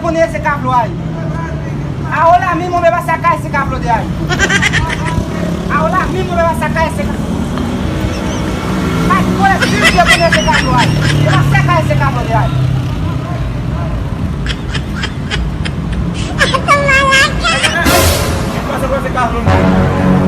poner esse cablo aí. Ahora mismo me va a sacar ese cablo de ahí. Ahora mismo me va a sacar ese cablo. Mas tú eres firme de poner ese cablo ahí. Me va a sacar ese cablo de ahí. ¿Qué pasa con ese cablo?